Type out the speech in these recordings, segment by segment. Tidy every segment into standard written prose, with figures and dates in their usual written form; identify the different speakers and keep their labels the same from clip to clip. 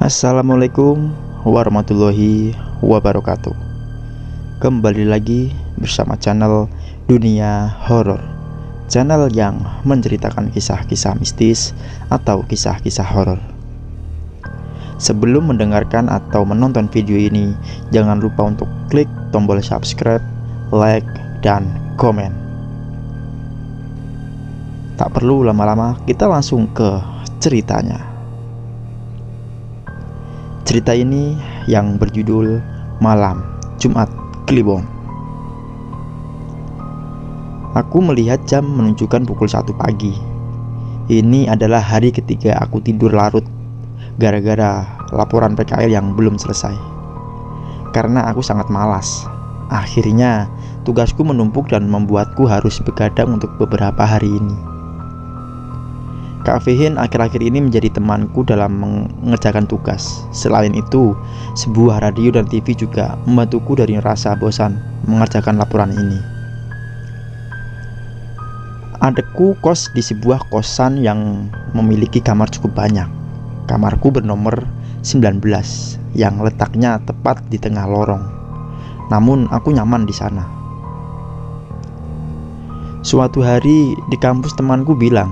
Speaker 1: Assalamualaikum warahmatullahi wabarakatuh. Kembali lagi bersama channel Dunia Horor, channel yang menceritakan kisah-kisah mistis atau kisah-kisah horor. Sebelum mendengarkan atau menonton video ini, jangan lupa untuk klik tombol subscribe, like, dan komen. Tak perlu lama-lama, kita langsung ke ceritanya. Cerita ini yang berjudul Malam Jumat Kliwon. Aku melihat jam menunjukkan pukul 1 pagi. Ini adalah hari ketiga aku tidur larut gara-gara laporan PKL yang belum selesai. Karena aku sangat malas, akhirnya tugasku menumpuk dan membuatku harus begadang untuk beberapa hari ini. Kak Fihin akhir-akhir ini menjadi temanku dalam mengerjakan tugas. Selain itu, sebuah radio dan TV juga membantuku dari rasa bosan mengerjakan laporan ini. Adekku kos di sebuah kosan yang memiliki kamar cukup banyak. Kamarku bernomor 19 yang letaknya tepat di tengah lorong. Namun aku nyaman di sana. Suatu hari di kampus temanku bilang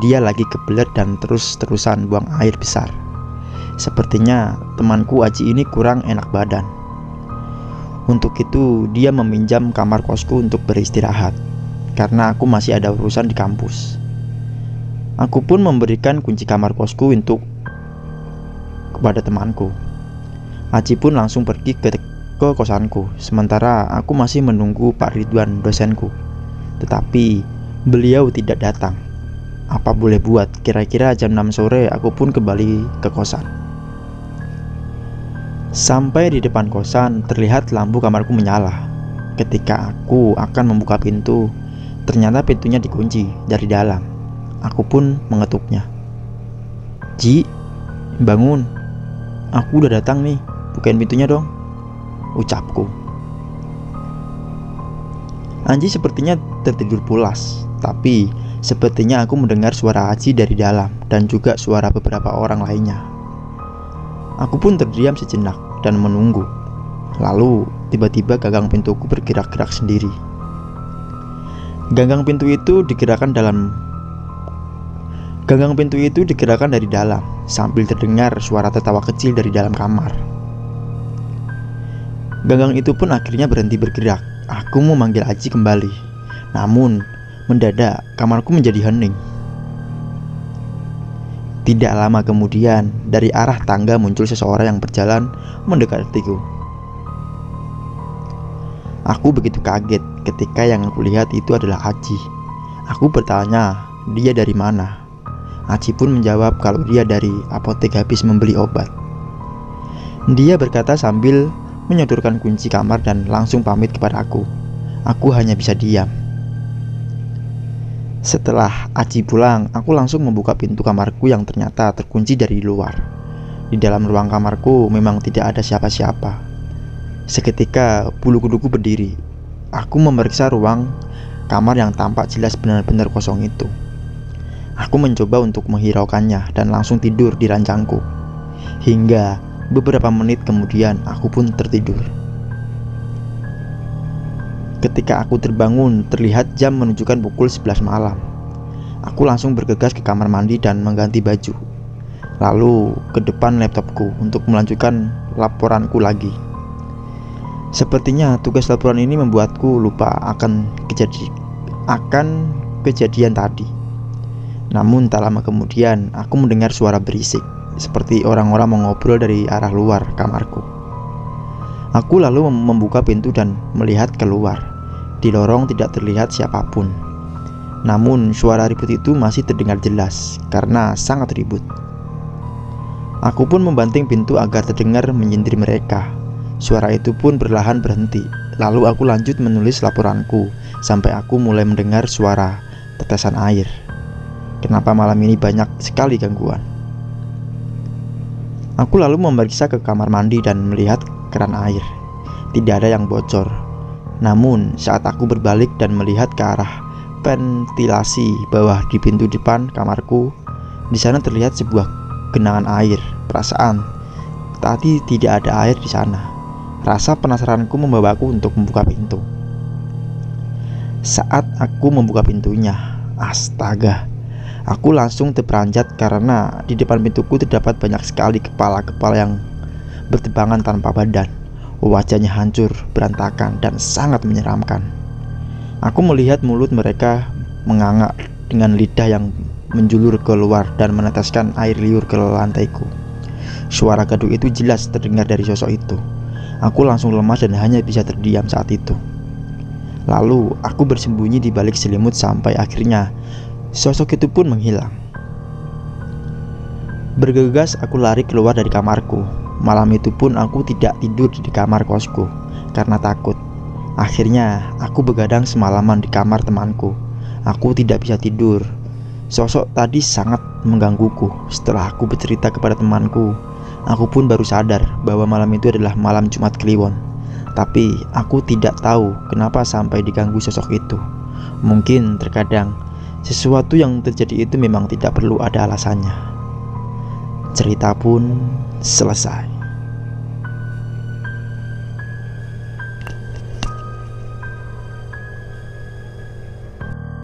Speaker 1: dia lagi kebelet dan terus-terusan buang air besar. Sepertinya temanku Aji ini kurang enak badan. Untuk itu dia meminjam kamar kosku untuk beristirahat, karena aku masih ada urusan di kampus. Aku pun memberikan kunci kamar kosku kepada temanku. Aji pun langsung pergi ke kosanku, sementara aku masih menunggu Pak Ridwan, dosenku. Tetapi beliau tidak datang. Apa boleh buat, kira-kira jam 6 sore aku pun kembali ke kosan. Sampai di depan kosan, terlihat lampu kamarku menyala. Ketika aku akan membuka pintu, ternyata pintunya dikunci dari dalam. Aku pun mengetuknya. "Ji, bangun. Aku udah datang nih, bukain pintunya dong," ucapku. Anji sepertinya tertidur pulas, tapi sepertinya aku mendengar suara Aji dari dalam dan juga suara beberapa orang lainnya. Aku pun terdiam sejenak dan menunggu. Lalu tiba-tiba gagang pintuku bergerak-gerak sendiri. Gagang pintu itu digerakkan dari dalam sambil terdengar suara tertawa kecil dari dalam kamar. Gagang itu pun akhirnya berhenti bergerak. Aku memanggil Aji kembali. Namun mendadak kamarku menjadi hening. Tidak lama kemudian, dari arah tangga muncul seseorang yang berjalan mendekatiku. Aku begitu kaget ketika yang aku lihat itu adalah Aji. Aku bertanya, dia dari mana? Aji pun menjawab kalau dia dari apotek habis membeli obat. Dia berkata sambil menyodorkan kunci kamar dan langsung pamit kepada aku. Aku hanya bisa diam. Setelah Aji pulang, aku langsung membuka pintu kamarku yang ternyata terkunci dari luar. Di dalam ruang kamarku memang tidak ada siapa-siapa. Seketika bulu kuduku berdiri. Aku memeriksa ruang kamar yang tampak jelas benar-benar kosong itu. Aku mencoba untuk menghiraukannya dan langsung tidur di ranjangku. Hingga beberapa menit kemudian aku pun tertidur. Ketika aku terbangun, terlihat jam menunjukkan pukul 11 malam. Aku langsung bergegas ke kamar mandi dan mengganti baju. Lalu ke depan laptopku untuk melanjutkan laporanku lagi. Sepertinya tugas laporan ini membuatku lupa akan kejadian tadi. Namun tak lama kemudian aku mendengar suara berisik, seperti orang-orang mengobrol dari arah luar kamarku. Aku lalu membuka pintu dan melihat keluar. Di lorong tidak terlihat siapapun. Namun suara ribut itu masih terdengar jelas karena sangat ribut. Aku pun membanting pintu agar terdengar menyindir mereka. Suara itu pun perlahan berhenti. Lalu aku lanjut menulis laporanku sampai aku mulai mendengar suara tetesan air. Kenapa malam ini banyak sekali gangguan? Aku lalu memeriksa ke kamar mandi dan melihat keran air. Tidak ada yang bocor. Namun saat aku berbalik dan melihat ke arah ventilasi bawah di pintu depan kamarku, di sana terlihat sebuah genangan air. Perasaan Tadi tidak ada air di sana. Rasa penasaranku membawaku untuk membuka pintu. Saat aku membuka pintunya, astaga, aku langsung terperanjat karena di depan pintuku terdapat banyak sekali kepala-kepala yang bertebangan tanpa badan. Wajahnya hancur, berantakan, dan sangat menyeramkan. Aku melihat mulut mereka menganga dengan lidah yang menjulur keluar dan meneteskan air liur ke lantaiku. Suara gaduh itu jelas terdengar dari sosok itu. Aku langsung lemas dan hanya bisa terdiam saat itu. Lalu aku bersembunyi di balik selimut sampai akhirnya sosok itu pun menghilang. Bergegas aku lari keluar dari kamarku. Malam itu pun aku tidak tidur di kamar kosku karena takut. Akhirnya aku begadang semalaman di kamar temanku. Aku tidak bisa tidur. Sosok tadi sangat menggangguku. Setelah aku bercerita kepada temanku, aku pun baru sadar bahwa malam itu adalah malam Jumat Kliwon. Tapi aku tidak tahu kenapa sampai diganggu sosok itu. Mungkin terkadang sesuatu yang terjadi itu memang tidak perlu ada alasannya. Cerita pun selesai.